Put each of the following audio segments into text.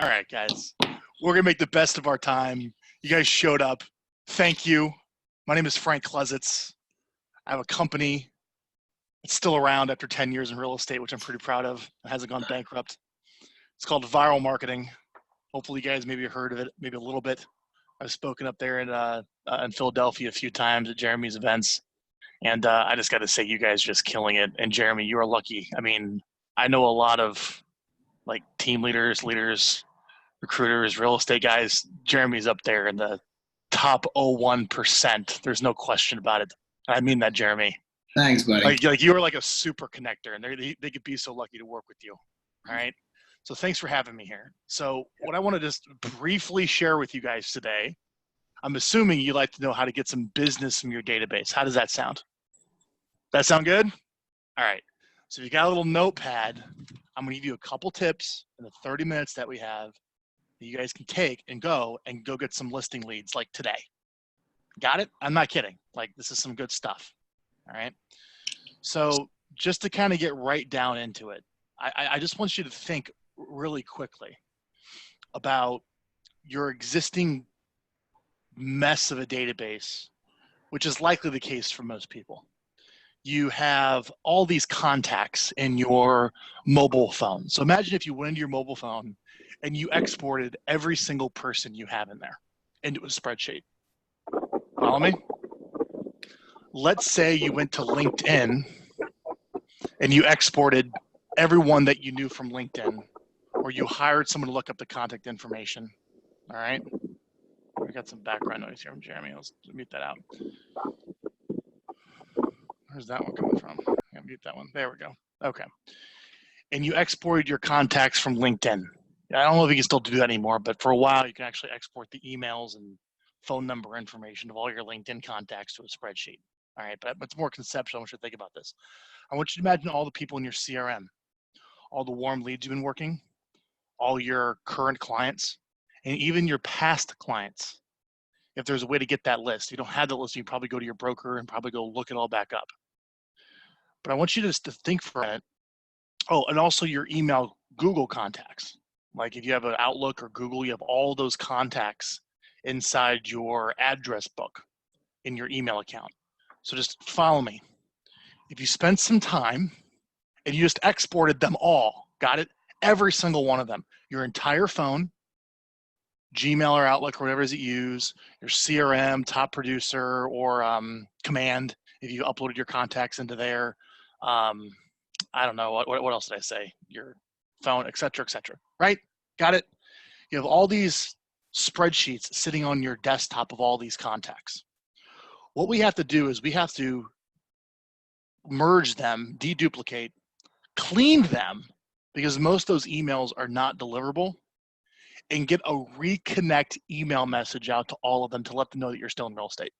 All right, guys. We're going to make the best of our time. You guys showed up. Thank you. My name is Frank Klesitz. I have a company that's still around after 10 years in real estate, which I'm pretty proud of. It hasn't gone bankrupt. It's called Viral Marketing. Hopefully you guys maybe heard of it, maybe a little bit. I've spoken up there in Philadelphia a few times at Jeremy's events. And I just got to say, you guys are just killing it. And Jeremy, you are lucky. I mean, I know a lot of like team leaders, recruiters, real estate guys. Jeremy's up there in the top 0.01%. There's no question about it. I mean that, Jeremy. Thanks, buddy. Like you are like a super connector, and they could be so lucky to work with you. All right. So thanks for having me here. So what I want to just briefly share with you guys today, I'm assuming you like to know how to get some business from your database. How does that sound? That sound good? All right. So if you got a little notepad, I'm going to give you a couple tips in the 30 minutes that we have that you guys can take and go get some listing leads like today. Got it? I'm not kidding. Like, this is some good stuff. All right. So just to kind of get right down into it, I just want you to think really quickly about your existing mess of a database, which is likely the case for most people. You have all these contacts in your mobile phone. So imagine if you went into your mobile phone and you exported every single person you have in there into a spreadsheet. Follow me? Let's say you went to LinkedIn and you exported everyone that you knew from LinkedIn, or you hired someone to look up the contact information. All right. We got some background noise here from Jeremy. Let's mute that out. Where's that one coming from? Yeah, mute that one. There we go. Okay. And you exported your contacts from LinkedIn. I don't know if you can still do that anymore, but for a while you can actually export the emails and phone number information of all your LinkedIn contacts to a spreadsheet. All right, but it's more conceptual. I want you to think about this. I want you to imagine all the people in your CRM, all the warm leads you've been working, all your current clients, and even your past clients. If there's a way to get that list, if you don't have that list, you can probably go to your broker and probably go look it all back up. But I want you just to think for a minute. Oh, and also your email Google contacts. Like if you have an Outlook or Google, you have all those contacts inside your address book in your email account. So just follow me. If you spend some time and you just exported them all, got it? Every single one of them, your entire phone, Gmail or Outlook or whatever it is you use, your CRM, top producer, or Command, if you uploaded your contacts into there. I don't know, what else did I say? Your phone, et cetera, right? Got it? You have all these spreadsheets sitting on your desktop of all these contacts. What we have to do is we have to merge them, deduplicate, clean them, because most of those emails are not deliverable, and get a Reconnect email message out to all of them to let them know that you're still in real estate.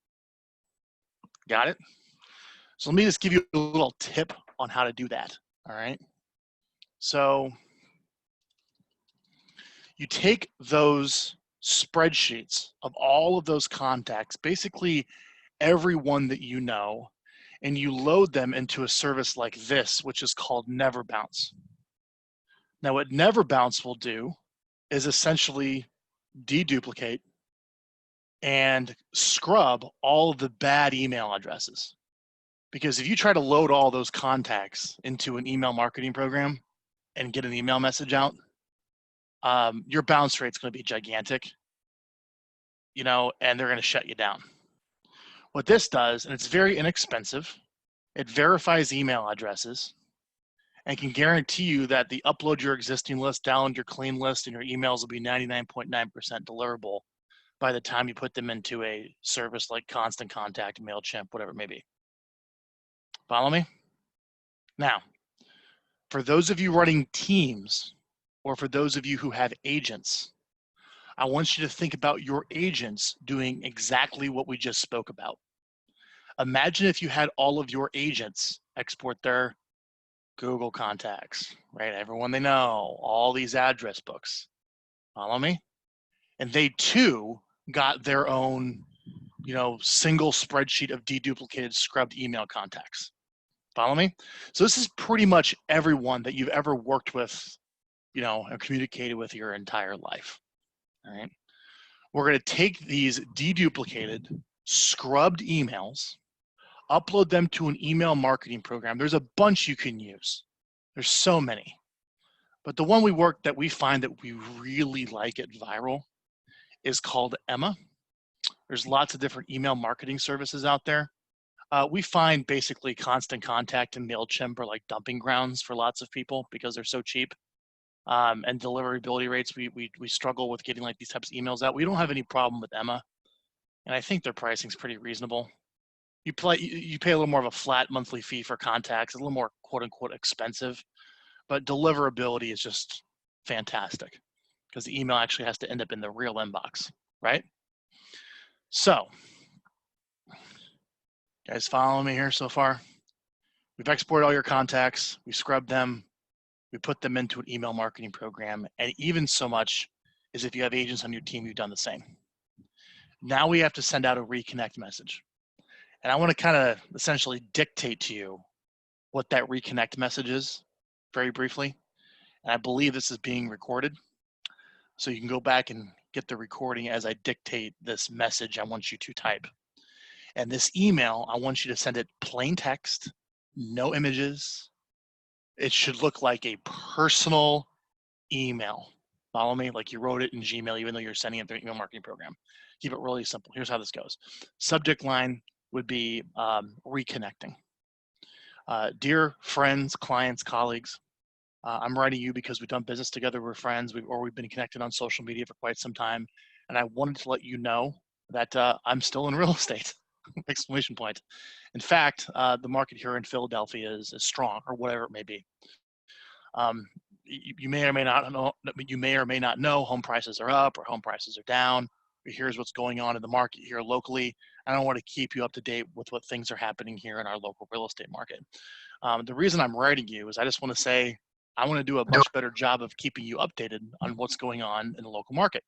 Got it? So let me just give you a little tip on how to do that, all right? So you take those spreadsheets of all of those contacts, basically everyone that you know, and you load them into a service like this, which is called Never Bounce. Now what Never Bounce will do is essentially deduplicate and scrub all of the bad email addresses. Because if you try to load all those contacts into an email marketing program and get an email message out, your bounce rate's going to be gigantic, you know, and they're going to shut you down. What this does, and it's very inexpensive, it verifies email addresses and can guarantee you that the upload your existing list, download your clean list, and your emails will be 99.9% deliverable by the time you put them into a service like Constant Contact, MailChimp, whatever it may be. Follow me? Now, for those of you running teams, or for those of you who have agents, I want you to think about your agents doing exactly what we just spoke about. Imagine if you had all of your agents export their Google contacts, right? Everyone they know, all these address books. Follow me? And they too got their own, you know, single spreadsheet of deduplicated, scrubbed email contacts. Follow me? So this is pretty much everyone that you've ever worked with and communicated with your entire life. All right. We're going to take these deduplicated, scrubbed emails, upload them to an email marketing program. There's a bunch you can use. There's so many. But the one that we find that we really like at Viral is called Emma. There's lots of different email marketing services out there. We find basically Constant Contact and MailChimp are like dumping grounds for lots of people because they're so cheap. And deliverability rates, we struggle with getting like these types of emails out. We don't have any problem with Emma, and I think their pricing is pretty reasonable. You pay a little more of a flat monthly fee for contacts, a little more quote unquote expensive, but deliverability is just fantastic because the email actually has to end up in the real inbox, right? So, guys, following me here so far? We've exported all your contacts, we scrubbed them, we put them into an email marketing program, and even so much as if you have agents on your team, you've done the same. Now we have to send out a Reconnect message. And I want to kind of essentially dictate to you what that Reconnect message is very briefly. And I believe this is being recorded. So you can go back and get the recording as I dictate this message I want you to type. And this email, I want you to send it plain text, no images. It should look like a personal email. Follow me? Like you wrote it in Gmail, even though you're sending it through an email marketing program. Keep it really simple. Here's how this goes. Subject line would be reconnecting. Dear friends, clients, colleagues, I'm writing you because we've done business together, we're friends, we've been connected on social media for quite some time. And I wanted to let you know that I'm still in real estate, exclamation point. In fact, the market here in Philadelphia is strong, or whatever it may be. You may or may not know home prices are up or home prices are down. Here's what's going on in the market here locally. I don't want to keep you up to date with what things are happening here in our local real estate market. The reason I'm writing you is I just want to say I want to do a much better job of keeping you updated on what's going on in the local market.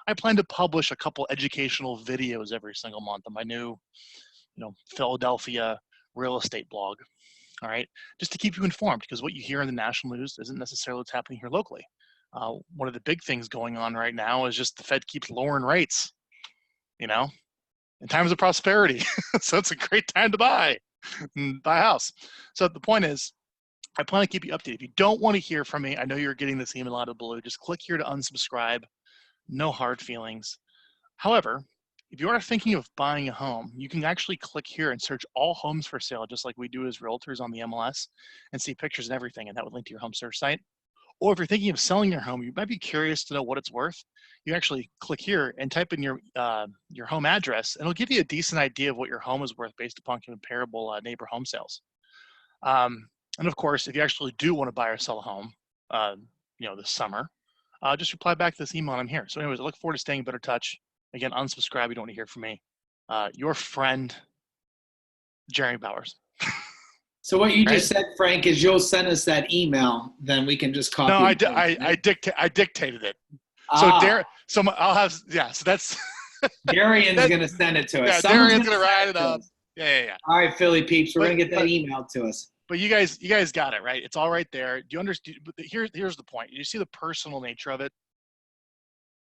I plan to publish a couple educational videos every single month on my new, Philadelphia real estate blog. All right, just to keep you informed, because what you hear in the national news isn't necessarily what's happening here locally. One of the big things going on right now is just the Fed keeps lowering rates, in times of prosperity. So it's a great time to buy a house. So the point is, I plan to keep you updated. If you don't want to hear from me, I know you're getting this email out of the blue, just click here to unsubscribe. No hard feelings. However, if you are thinking of buying a home, you can actually click here and search all homes for sale, just like we do as realtors on the MLS, and see pictures and everything, and that would link to your home search site. Or if you're thinking of selling your home, you might be curious to know what it's worth. You actually click here and type in your home address, and it'll give you a decent idea of what your home is worth based upon comparable neighbor home sales. And of course, if you actually do want to buy or sell a home, this summer, just reply back to this email and I'm here. So anyways, I look forward to staying in better touch. Again, unsubscribe. You don't want to hear from me. Your friend, Jeremy Bowers. So what you just said, Frank, is you'll send us that email, then we can just copy. No, I dictated it. So I'll have, so that's. Darian's going to send it to us. Yeah, Darian's going to write it up. Yeah. All right, Philly peeps, we're going to get that email to us. But you guys got it, right? It's all right there. Do you understand? But here's the point. You see the personal nature of it?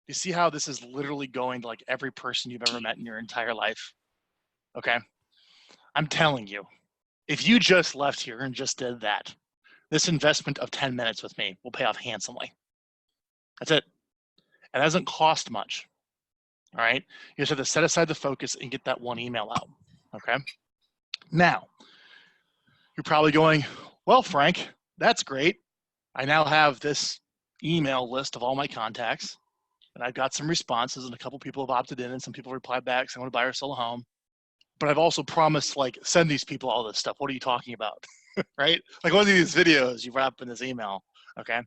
You see how this is literally going to like every person you've ever met in your entire life? Okay? I'm telling you, if you just left here and just did that, this investment of 10 minutes with me will pay off handsomely. That's it. It doesn't cost much. All right? You just have to set aside the focus and get that one email out. Okay? Now, you're probably going, well, Frank, that's great. I now have this email list of all my contacts, and I've got some responses, and a couple people have opted in, and some people replied back saying, I want to buy or sell a home. But I've also promised, send these people all this stuff. What are you talking about? Right? Like one of these videos you wrap up in this email. Okay?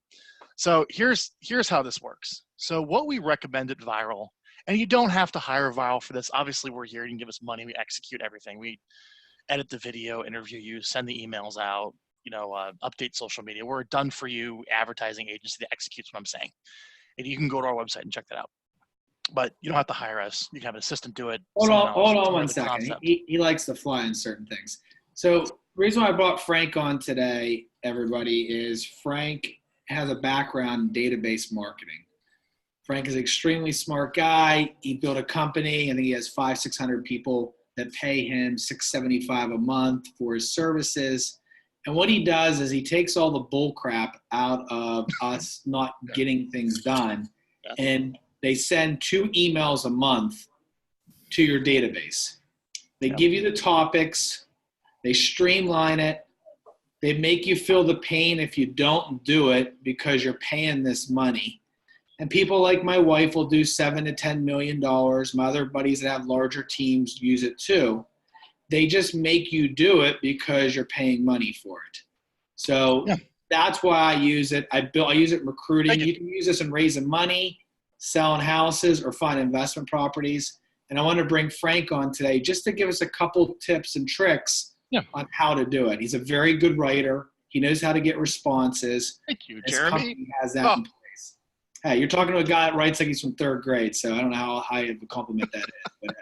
So here's how this works. So what we recommend at Viral, and you don't have to hire Viral for this. Obviously, we're here. You can give us money. We execute everything. We edit the video, interview you, send the emails out, update social media. We're a done-for-you advertising agency that executes what I'm saying. And you can go to our website and check that out. But you don't have to hire us. You can have an assistant do it. Hold on one second. He likes to fly on certain things. So the reason why I brought Frank on today, everybody, is Frank has a background in database marketing. Frank is an extremely smart guy. He built a company. I think he has 500-600 people that pay him $675 a month for his services. And what he does is he takes all the bull crap out of us not getting things done. And they send 2 emails a month to your database. They give you the topics. They streamline it. They make you feel the pain if you don't do it because you're paying this money. And people like my wife will do $7 to $10 million. My other buddies that have larger teams use it too. They just make you do it because you're paying money for it. So that's why I use it. I use it in recruiting. You can use this in raising money, selling houses, or finding investment properties. And I want to bring Frank on today just to give us a couple tips and tricks on how to do it. He's a very good writer. He knows how to get responses. Thank you, His Jeremy. company has that in place. Hey, you're talking to a guy that writes like he's from 3rd grade, so I don't know how high of a compliment that is. But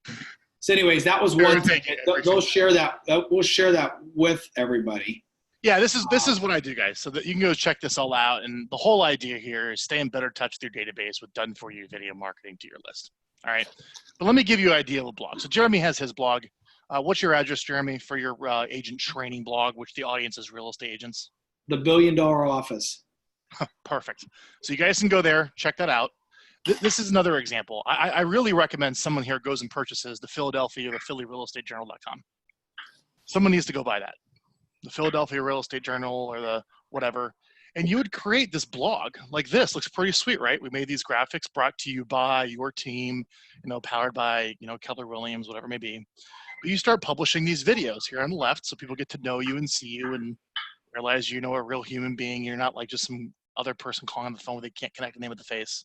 hey. So anyways, that was one thing. They'll share that. We'll share that with everybody. Yeah, this is what I do, guys. So that you can go check this all out. And the whole idea here is stay in better touch with your database with done-for-you video marketing to your list. All right. But let me give you an idea of a blog. So Jeremy has his blog. What's your address, Jeremy, for your agent training blog, which the audience is real estate agents? The $1 Billion Office. Perfect. So you guys can go there, check that out. This is another example. I really recommend someone here goes and purchases the Philadelphia or the Philly Real Estate Journal.com. Someone needs to go buy that. The Philadelphia Real Estate Journal or the whatever. And you would create this blog like this. Looks pretty sweet, right? We made these graphics brought to you by your team, powered by, Keller Williams, whatever it may be. But you start publishing these videos here on the left so people get to know you and see you and realize a real human being. You're not like just some other person calling on the phone where they can't connect a name with the face.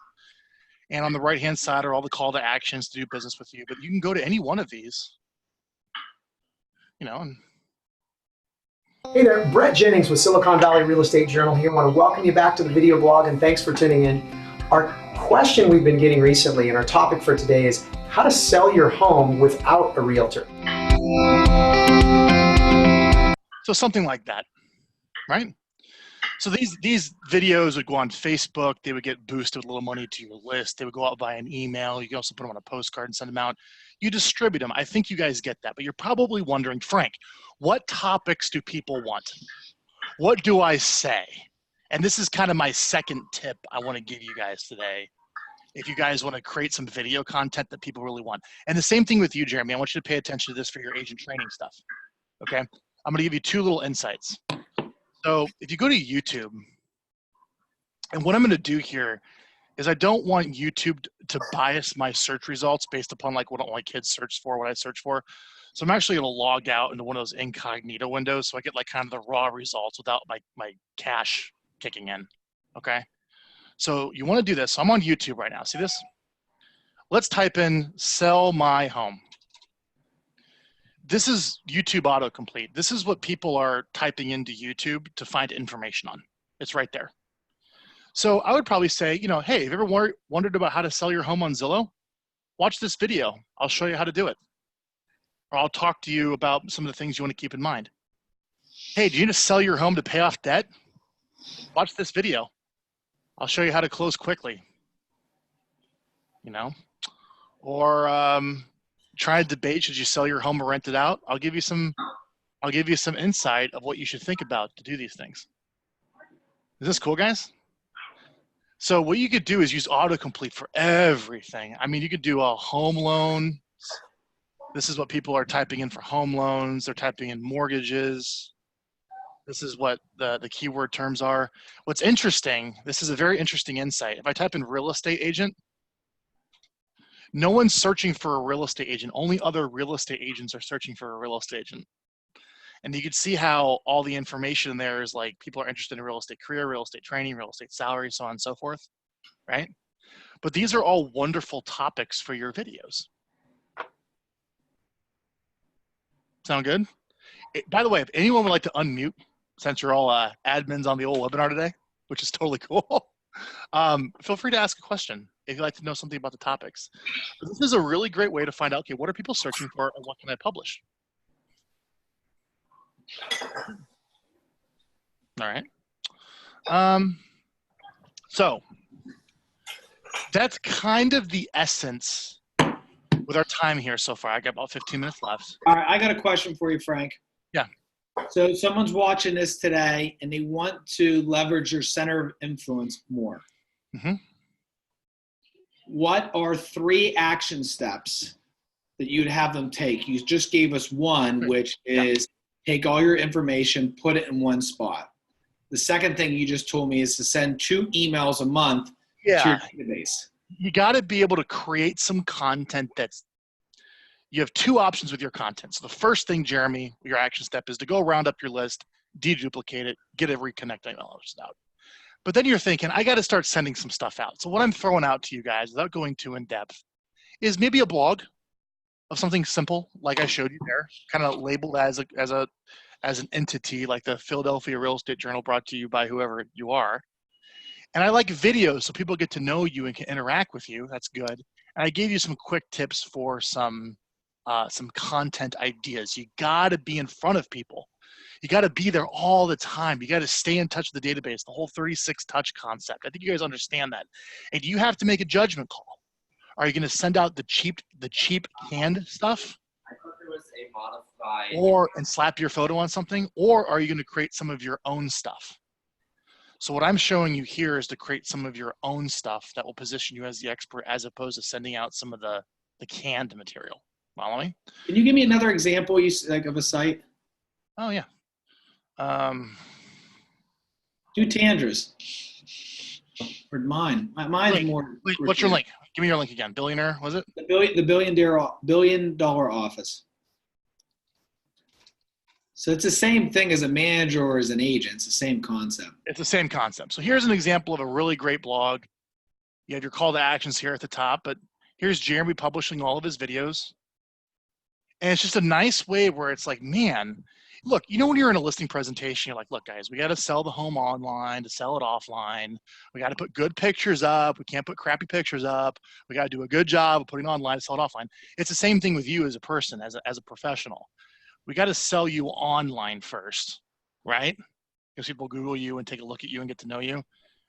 And on the right-hand side are all the call to actions to do business with you. But you can go to any one of these, and Hey there, Brett Jennings with Silicon Valley Real Estate Journal here. I want to welcome you back to the video blog and thanks for tuning in. Our question we've been getting recently and our topic for today is how to sell your home without a realtor. So something like that, right? So these videos would go on Facebook. They would get boosted with a little money to your list. They would go out by an email. You can also put them on a postcard and send them out. You distribute them. I think you guys get that. But you're probably wondering, Frank, what topics do people want? What do I say? And this is kind of my second tip I want to give you guys today. If you guys want to create some video content that people really want. And the same thing with you, Jeremy. I want you to pay attention to this for your agent training stuff. Okay? I'm going to give you 2 little insights. So if you go to YouTube, and what I'm going to do here is I don't want YouTube to bias my search results based upon like what all my kids search for, what I search for. So I'm actually going to log out into one of those incognito windows so I get like kind of the raw results without my cache kicking in. Okay. So you want to do this. So I'm on YouTube right now. See this? Let's type in sell my home. This is YouTube autocomplete. This is what people are typing into YouTube to find information on. It's right there. So I would probably say, hey, have you ever wondered about how to sell your home on Zillow? Watch this video. I'll show you how to do it. Or I'll talk to you about some of the things you want to keep in mind. Hey, do you need to sell your home to pay off debt? Watch this video. I'll show you how to close quickly. Or try to debate, should you sell your home or rent it out? I'll give you some insight of what you should think about to do these things. Is this cool, guys? So what you could do is use autocomplete for everything. I mean, you could do a home loan. This is what people are typing in for home loans. They're typing in mortgages. This is what the keyword terms are. What's interesting, this is a very interesting insight. If I type in real estate agent, no one's searching for a real estate agent. Only other real estate agents are searching for a real estate agent. And you can see how all the information in there is like people are interested in real estate career, real estate training, real estate salary, so on and so forth, right? But these are all wonderful topics for your videos. Sound good? By the way, if anyone would like to unmute, since you're all admins on the old webinar today, which is totally cool, feel free to ask a question if you'd like to know something about the topics. But this is a really great way to find out, okay, what are people searching for and what can I publish? All right. So that's kind of the essence with our time here so far. I got about 15 minutes left. All right, I got a question for you, Frank. Yeah. So someone's watching this today and they want to leverage your center of influence more. Mm-hmm. What are 3 action steps that you'd have them take? You just gave us one, which is take all your information, put it in one spot. The second thing you just told me is to send 2 emails a month to your database. You got to be able to create some content you have 2 options with your content. So the first thing, Jeremy, your action step is to go round up your list, deduplicate it, get a Reconnect email out. But then you're thinking, I got to start sending some stuff out. So what I'm throwing out to you guys, without going too in depth, is maybe a blog of something simple, like I showed you there, kind of labeled as an entity, like the Philadelphia Real Estate Journal, brought to you by whoever you are. And I like videos so people get to know you and can interact with you. That's good. And I gave you some quick tips for some content ideas. You got to be in front of people. You got to be there all the time. You got to stay in touch with the database, the whole 36 touch concept. I think you guys understand that. And you have to make a judgment call. Are you going to send out the cheap canned stuff? I thought there was a modified. And slap your photo on something? Or are you going to create some of your own stuff? So what I'm showing you here is to create some of your own stuff that will position you as the expert, as opposed to sending out some of the canned material. Follow me? Can you give me another example of a site? Oh, yeah. Do Tandra's. Or mine. Mine's link. more. Wait, what's your link? Give me your link again. Billionaire, was it? The billion dollar office. So it's the same thing as a manager or as an agent. It's the same concept. It's the same concept. So here's an example of a really great blog. You have your call to actions here at the top, but here's Jeremy publishing all of his videos. And it's just a nice way where it's like, man, look, when you're in a listing presentation, you're like, look, guys, we got to sell the home online to sell it offline. We got to put good pictures up. We can't put crappy pictures up. We got to do a good job of putting it online to sell it offline. It's the same thing with you as a person, as a professional. We got to sell you online first, right? Because people Google you and take a look at you and get to know you,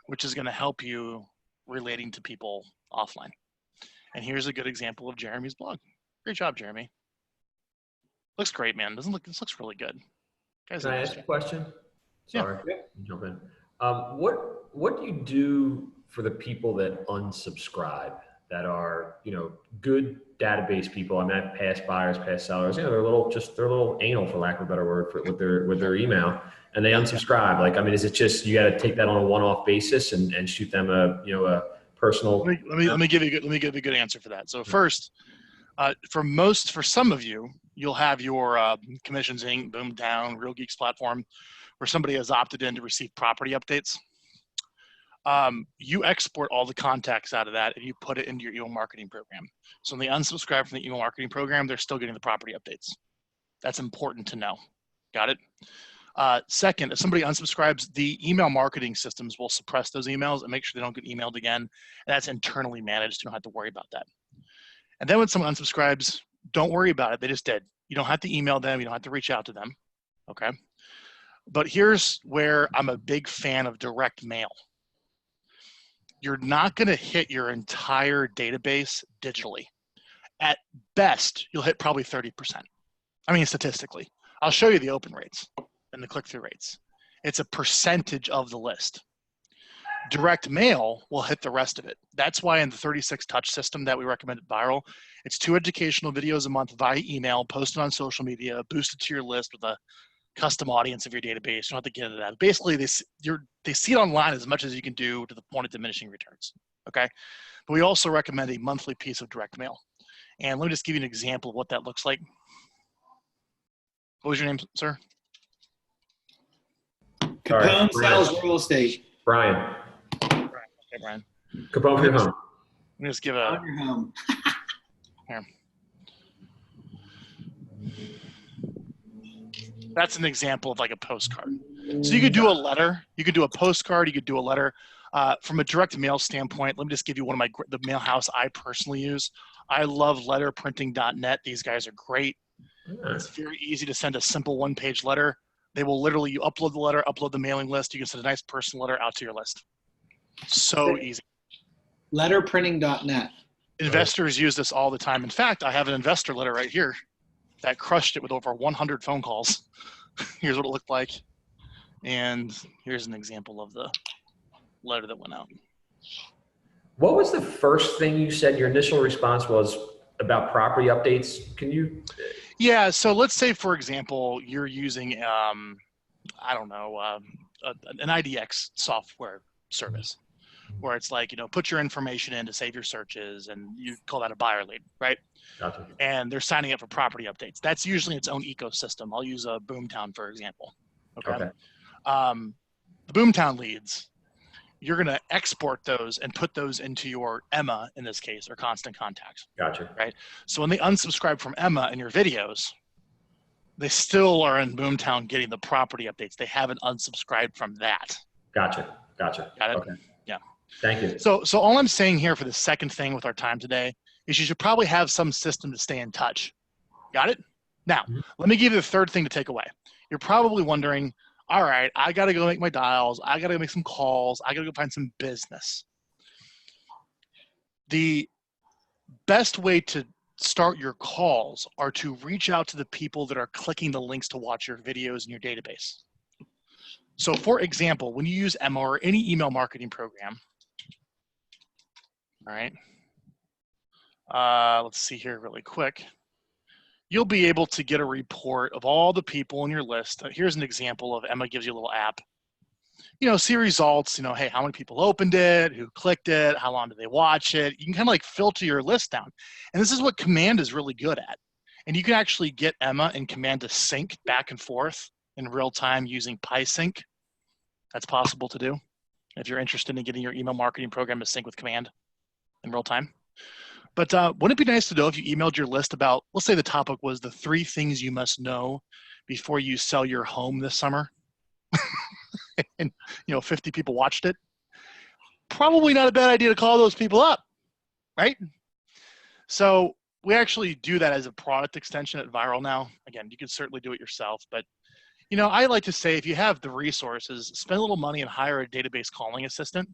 which is going to help you relating to people offline. And here's a good example of Jeremy's blog. Great job, Jeremy. Looks great, man. This looks really good. Guys, can I ask a question? Sorry, yeah. Jump in. What do you do for the people that unsubscribe, that are good database people? I mean, I have past buyers, past sellers. They're a little anal, for lack of a better word, with their email, and they unsubscribe. Like, I mean, is it just you got to take that on a one-off basis and shoot them a personal? Let me give you a good answer for that. So first, for some of you, you'll have your Commissions Inc., Boomtown, Real Geeks platform, where somebody has opted in to receive property updates. You export all the contacts out of that and you put it into your email marketing program. So when they unsubscribe from the email marketing program, they're still getting the property updates. That's important to know. Got it? Second, if somebody unsubscribes, the email marketing systems will suppress those emails and make sure they don't get emailed again. And that's internally managed. You don't have to worry about that. And then when someone unsubscribes, don't worry about it. They just did. You don't have to email them. You don't have to reach out to them. Okay. But here's where I'm a big fan of direct mail. You're not going to hit your entire database digitally. At best, you'll hit probably 30%. I mean, statistically. I'll show you the open rates and the click-through rates. It's a percentage of the list. Direct mail will hit the rest of it. That's why in the 36 touch system that we recommend at Viral, it's 2 educational videos a month via email, posted on social media, boosted to your list with a custom audience of your database. You don't have to get into that. Basically, they see it online as much as you can do to the point of diminishing returns. Okay. But we also recommend a monthly piece of direct mail. And let me just give you an example of what that looks like. What was your name, sir? Capone sells real estate. Brian. Okay, Brian. Capone for your home. Let me just give a. On your home. Here. That's an example of like a postcard. So you could do a letter, you could do a postcard, you could do a letter. From a direct mail standpoint, let me just give you one of the mail house I personally use. I love letterprinting.net. These guys are great. It's very easy to send a simple one-page letter. They will literally, you upload the letter, upload the mailing list. You can send a nice personal letter out to your list. So easy. Letterprinting.net. Investors use this all the time. In fact, I have an investor letter right here that crushed it with over 100 phone calls. Here's what it looked like. And here's an example of the letter that went out. What was the first thing you said your initial response was about property updates? Can you? Yeah, so let's say, for example, you're using, I don't know, an IDX software service where it's like, put your information in to save your searches, and you call that a buyer lead, right? Gotcha. And they're signing up for property updates. That's usually its own ecosystem. I'll use a Boomtown, for example. Okay. The Boomtown leads, you're going to export those and put those into your Emma, in this case, or constant contacts. Gotcha. Right. So when they unsubscribe from Emma in your videos, they still are in Boomtown getting the property updates. They haven't unsubscribed from that. Gotcha. Got it? Okay. Yeah. Thank you. So all I'm saying here for the second thing with our time today is you should probably have some system to stay in touch. Got it? Now, let me give you the third thing to take away. You're probably wondering, all right, I got to go make my dials. I got to make some calls. I got to go find some business. The best way to start your calls are to reach out to the people that are clicking the links to watch your videos in your database. So for example, when you use Emma or any email marketing program, all right, let's see here really quick. You'll be able to get a report of all the people in your list. Here's an example of Emma gives you a little app. See results, hey, how many people opened it, who clicked it, how long did they watch it. You can kind of like filter your list down. And this is what Command is really good at. And you can actually get Emma and Command to sync back and forth in real time using PySync. That's possible to do if you're interested in getting your email marketing program to sync with Command in real time. But wouldn't it be nice to know if you emailed your list about, let's say the topic was the 3 things you must know before you sell your home this summer? And 50 people watched it. Probably not a bad idea to call those people up, right? So we actually do that as a product extension at Viral now. Again, you can certainly do it yourself, but I like to say if you have the resources, spend a little money and hire a database calling assistant.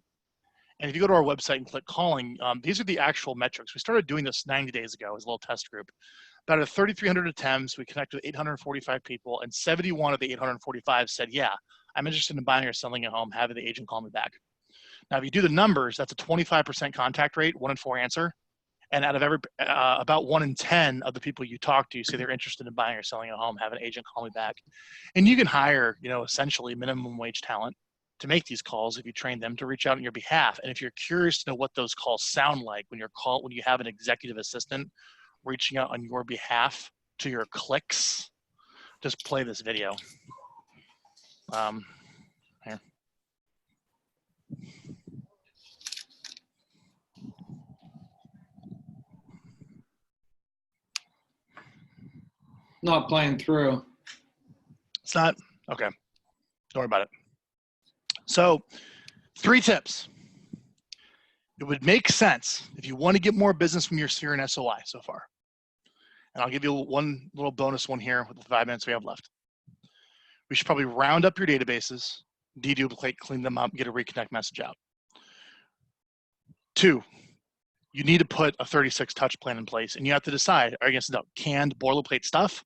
And if you go to our website and click calling, these are the actual metrics. We started doing this 90 days ago as a little test group. Out of 3,300 attempts, we connected with 845 people, and 71 of the 845 said, yeah, I'm interested in buying or selling a home, having the agent call me back. Now, if you do the numbers, that's a 25% contact rate, 1 in 4 answer. And out of about 1 in 10 of the people you talk to say they're interested in buying or selling a home, have an agent call me back. And you can hire, essentially minimum wage talent to make these calls if you train them to reach out on your behalf. And if you're curious to know what those calls sound like when you have an executive assistant reaching out on your behalf to your clicks, just play this video. Here. Not playing through. It's not? Okay. Don't worry about it. So 3 tips. It would make sense if you want to get more business from your SEER and SOI so far. And I'll give you one little bonus one here with the 5 minutes we have left. We should probably round up your databases, deduplicate, clean them up, get a reconnect message out. 2, you need to put a 36 touch plan in place, and you have to decide, are you going to send out canned boilerplate stuff,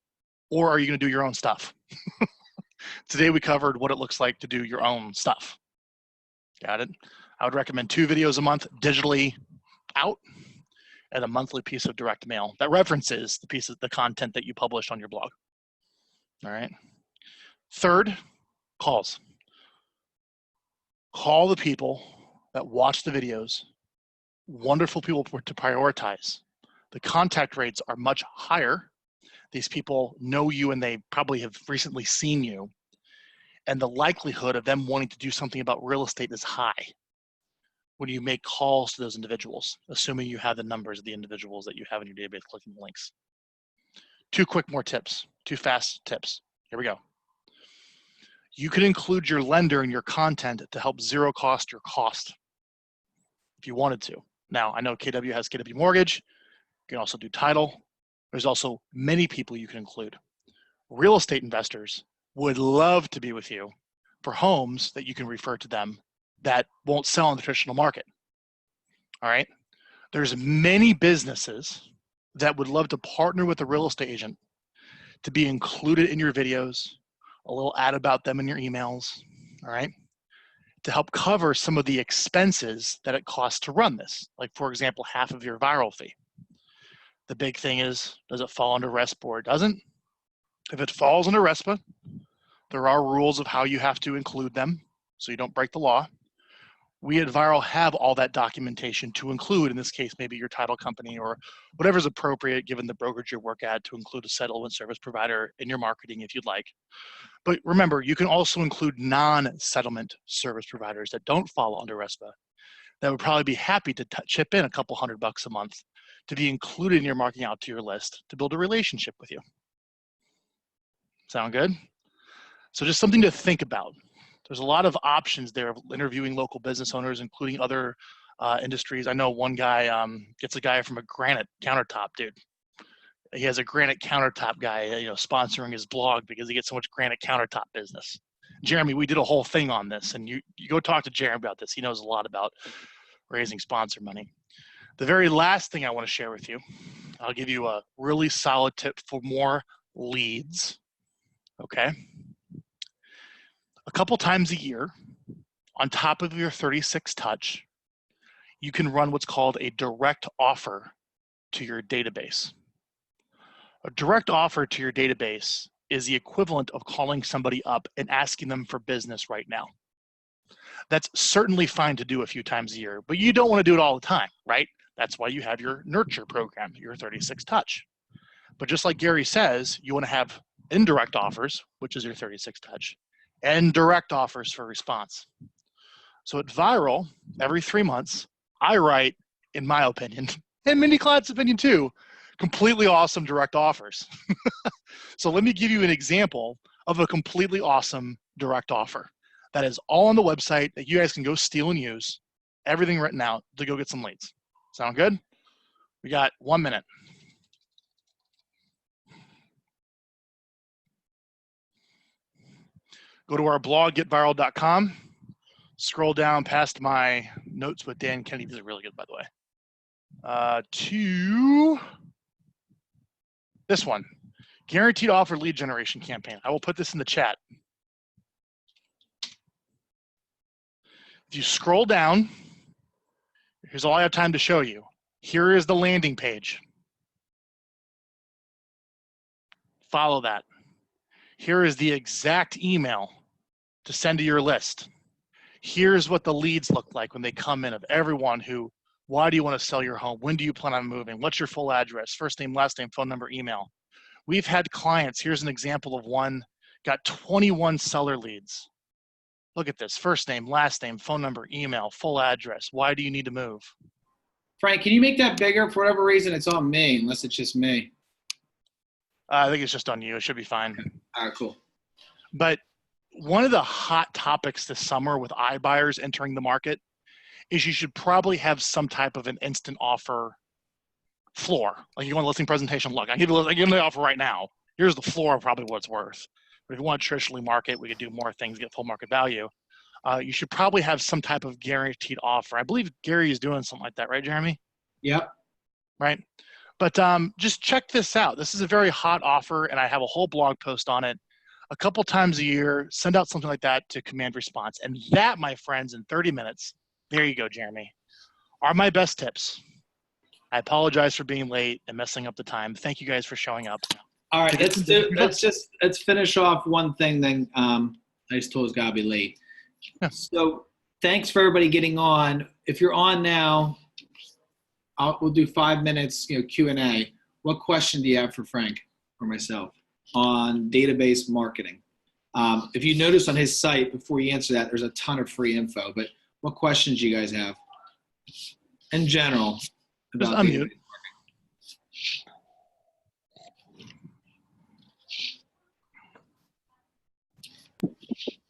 or are you going to do your own stuff? Today we covered what it looks like to do your own stuff. Got it? I would recommend 2 videos a month digitally out and a monthly piece of direct mail that references the content that you published on your blog. All right. 3rd, calls. Call the people that watch the videos. Wonderful people to prioritize. The contact rates are much higher. These people know you and they probably have recently seen you. And the likelihood of them wanting to do something about real estate is high when you make calls to those individuals, assuming you have the numbers of the individuals that you have in your database clicking the links. 2 fast tips. Here we go. You can include your lender in your content to help zero cost your cost if you wanted to. Now, I know KW has KW Mortgage. You can also do title. There's also many people you can include. Real estate investors would love to be with you for homes that you can refer to them that won't sell in the traditional market. All right. There's many businesses that would love to partner with a real estate agent to be included in your videos, a little ad about them in your emails, all right, to help cover some of the expenses that it costs to run this. Like, for example, half of your viral fee. The big thing is, does it fall under RESPA or it doesn't? If it falls under RESPA, there are rules of how you have to include them so you don't break the law. We at Viral have all that documentation to include, in this case, maybe your title company or whatever's appropriate given the brokerage you work at, to include a settlement service provider in your marketing if you'd like. But remember, you can also include non-settlement service providers that don't fall under RESPA that would probably be happy to chip in a couple $100 a month to be included in your marketing out to your list to build a relationship with you. Sound good? So just something to think about. There's a lot of options there of interviewing local business owners, including other industries. I know one guy gets a guy from a granite countertop, dude. He has a granite countertop guy, sponsoring his blog because he gets so much granite countertop business. Jeremy, we did a whole thing on this, and you go talk to Jeremy about this. He knows a lot about raising sponsor money. The very last thing I want to share with you, I'll give you a really solid tip for more leads, okay? A couple times a year, on top of your 36 touch, you can run what's called a direct offer to your database. A direct offer to your database is the equivalent of calling somebody up and asking them for business right now. That's certainly fine to do a few times a year, but you don't want to do it all the time, right? That's why you have your nurture program, your 36 touch. But just like Gary says, you want to have indirect offers, which is your 36 touch, and direct offers for response. So at Viral, every 3 months, I write, in my opinion, and many clients' opinion too, completely awesome direct offers. So let me give you an example of a completely awesome direct offer that is all on the website that you guys can go steal and use, everything written out to go get some leads. Sound good? We got 1 minute. Go to our blog, getviral.com. Scroll down past my notes with Dan Kennedy. These are really good, by the way. To this one, guaranteed offer lead generation campaign. I will put this in the chat. If you scroll down, here's all I have time to show you. Here is the landing page. Follow that. Here is the exact email to send to your list. Here's what the leads look like when they come in of everyone who, why do you want to sell your home? When do you plan on moving? What's your full address? First name, last name, phone number, email. We've had clients, here's an example of one, got 21 seller leads. Look at this, first name, last name, phone number, email, full address. Why do you need to move? Frank, can you make that bigger? For whatever reason, it's on me, unless it's just me. I think it's just on you. It should be fine. All right, cool. But one of the hot topics this summer with iBuyers entering the market is you should probably have some type of an instant offer floor. Like you want a listing presentation, look, I give you the offer right now. Here's the floor of probably what it's worth. But if you want to traditionally market, we could do more things, get full market value. You should probably have some type of guaranteed offer. I believe Gary is doing something like that, right, Jeremy? Yep. Right. But just check this out. This is a very hot offer, and I have a whole blog post on it. A couple times a year, send out something like that to command response. And that, my friends, in 30 minutes, there you go, Jeremy, are my best tips. I apologize for being late and messing up the time. Thank you guys for showing up. All right, let's finish off one thing. Then I just told us gotta be late. Yeah. So thanks for everybody getting on. If you're on now, we'll do 5 minutes, Q&A. What question do you have for Frank or myself on database marketing? If you notice on his site, before you answer that, there's a ton of free info. But what questions do you guys have in general about database marketing?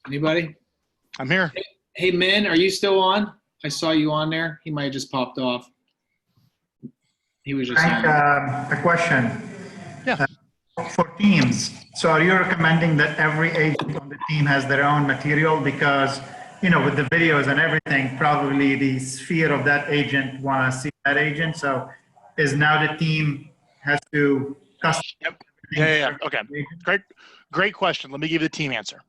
Anybody? I'm here. Hey, Min, are you still on? I saw you on there. He might have just popped off. He was just Frank, on. a question. Yeah. for teams. So are you recommending that every agent on the team has their own material? Because, you know, with the videos and everything, probably the sphere of that agent want to see that agent. So is now the team has to custom. Yep. Yeah. Okay. Great question. Let me give you the team answer.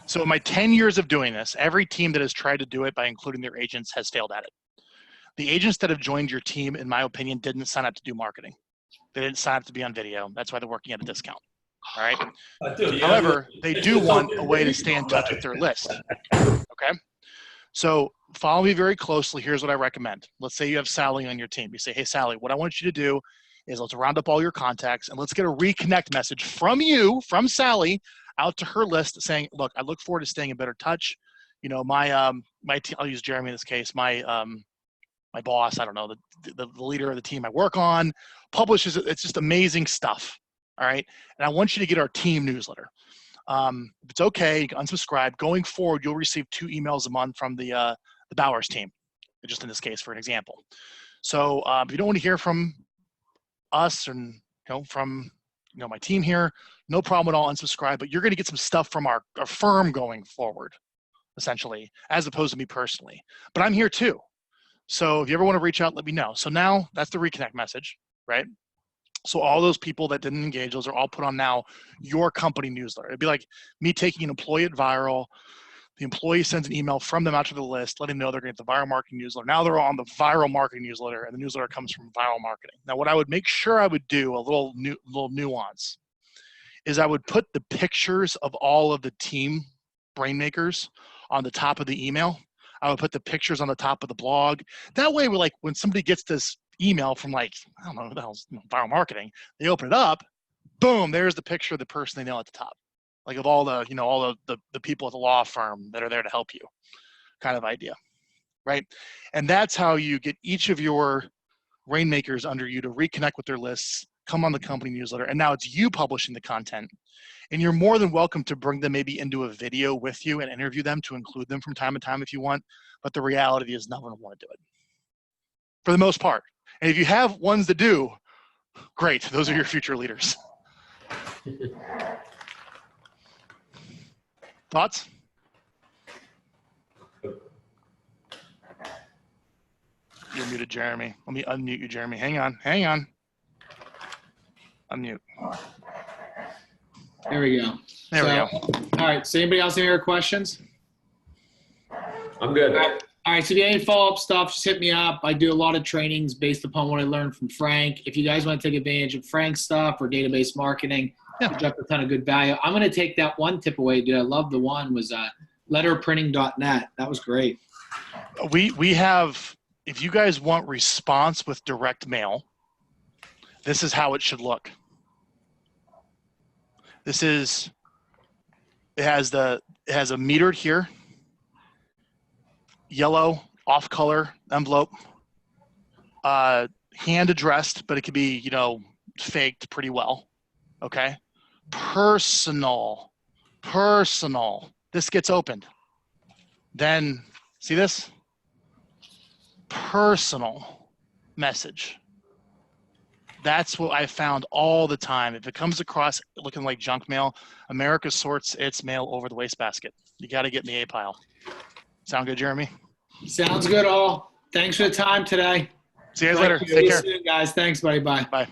So in my 10 years of doing this, every team that has tried to do it by including their agents has failed at it. The agents that have joined your team, in my opinion, didn't sign up to do marketing. They didn't sign up to be on video. That's why they're working at a discount. All right. However, they do want a way to stay in touch with their list. Okay. So follow me very closely. Here's what I recommend. Let's say you have Sally on your team. You say, hey, Sally, what I want you to do is let's round up all your contacts and let's get a reconnect message from you, from Sally, out to her list saying, look, I look forward to staying in better touch. You know, I'll use Jeremy in this case, my boss, I don't know, the leader of the team I work on, publishes it. It's just amazing stuff. All right. And I want you to get our team newsletter. If it's okay, you can unsubscribe. Going forward, you'll receive 2 emails a month from the Bowers team, just in this case, for an example. So if you don't want to hear from us and from my team here, no problem at all, unsubscribe, but you're going to get some stuff from our firm going forward, essentially, as opposed to me personally. But I'm here too. So if you ever want to reach out, let me know. So now that's the Reconnect message, right? So all those people that didn't engage, those are all put on now your company newsletter. It'd be like me taking an employee at Viral. The employee sends an email from them out to the list, letting them know they're going to get the Viral Marketing newsletter. Now they're on the Viral Marketing newsletter, and the newsletter comes from Viral Marketing. Now what I would make sure I would do, a little nuance, is I would put the pictures of all of the team brainmakers on the top of the email. I would put the pictures on the top of the blog. That way, we're like, when somebody gets this email from I don't know who the hell's Viral Marketing, they open it up, boom, there's the picture of the person they know at the top. Like of all the, all the people at the law firm that are there to help you, kind of idea, right? And that's how you get each of your rainmakers under you to reconnect with their lists, come on the company newsletter, and now it's you publishing the content. And you're more than welcome to bring them maybe into a video with you and interview them to include them from time to time if you want. But the reality is no one will want to do it for the most part. And if you have ones that do, great. Those are your future leaders. Thoughts? You're muted, Jeremy. Let me unmute you, Jeremy. Hang on. Unmute. There we go. There we go. All right. So anybody else have any questions? I'm good. All right. So if you have any follow-up stuff, just hit me up. I do a lot of trainings based upon what I learned from Frank. If you guys want to take advantage of Frank's stuff or database marketing, you dropped a ton of good value. I'm going to take that one tip away, dude. I love the one was letterprinting.net. That was great. We have, if you guys want response with direct mail, this is how it should look. It has a metered here, yellow off color envelope, hand addressed, but it could be, faked pretty well. Okay. Personal. This gets opened. Then see this? Personal message. That's what I found all the time. If it comes across looking like junk mail, America sorts its mail over the wastebasket. You got to get in the A pile. Sound good, Jeremy? Sounds good, all. Thanks for the time today. See you guys later. See Take you care. soon, guys. Thanks, buddy. Bye. Bye.